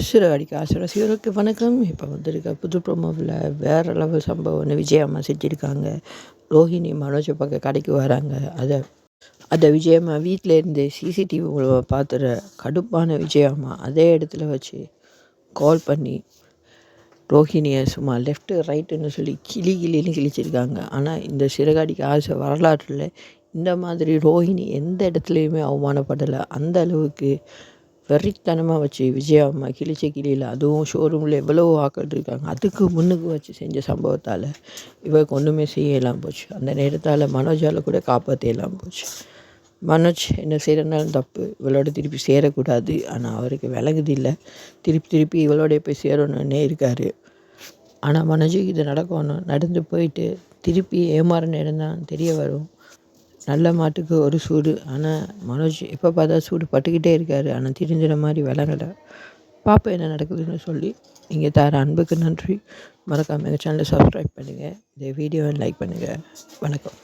சிறுகாடிக்கு ஆசிரியர்களுக்கு வணக்கம். இப்போ வந்திருக்க புது ப்ரோமோவில் வேறு லெவல் சம்பவம் ஒன்று விஜய் அம்மா செஞ்சுருக்காங்க. ரோஹிணி மனோஜை பார்க்க கடைக்கு வராங்க. அதை விஜய் அம்மா வீட்டில் இருந்து சிசிடிவி மூலமாக பார்த்துற கடுப்பான விஜய் அம்மா அதே இடத்துல வச்சு கால் பண்ணி ரோஹிணியை சும்மா லெஃப்ட்டு ரைட்டுன்னு சொல்லி கிளின்னு கிழிச்சிருக்காங்க. ஆனால் இந்த சிறுகாடிக்கு ஆசை வரலாற்றில் இந்த மாதிரி ரோஹிணி எந்த இடத்துலையுமே அவமானப்படலை. அந்த அளவுக்கு வெறித்தனமாக வச்சு விஜய் அம்மா கிழிச்ச கிளியில், அதுவும் ஷோரூமில் எவ்வளோ ஆக்கள் இருக்காங்க, அதுக்கு முன்னுக்கு வச்சு செஞ்ச சம்பவத்தால் இவருக்கு ஒன்றுமே செய்யலாம் போச்சு. அந்த நேரத்தால் மனோஜால் கூட காப்பாற்றலாம் போச்சு. மனோஜ் என்ன செய்கிறனாலும் தப்பு, இவளோட திருப்பி சேரக்கூடாது. ஆனால் அவருக்கு விலகுது இல்லை, திருப்பி இவளோடைய போய் சேரணுன்னே இருக்கார். ஆனால் மனோஜுக்கு இது நடக்கணும், நடந்து போயிட்டு திருப்பி ஏமாற நேரம் தான் தெரிய வரும். நல்ல மாட்டுக்கு ஒரு சூடு. ஆனால் மனோஜ் எப்போ பார்த்தா சூடு பட்டுக்கிட்டே இருக்கார். ஆனால் தெரிஞ்சிட மாதிரி விளங்கலை. பார்ப்போம் என்ன நடக்குதுன்னு சொல்லி. நீங்கள் தர அன்புக்கு நன்றி. மறக்காமல் எங்கள் சேனலை சப்ஸ்கிரைப் பண்ணுங்கள். இந்த வீடியோவை லைக் பண்ணுங்கள். வணக்கம்.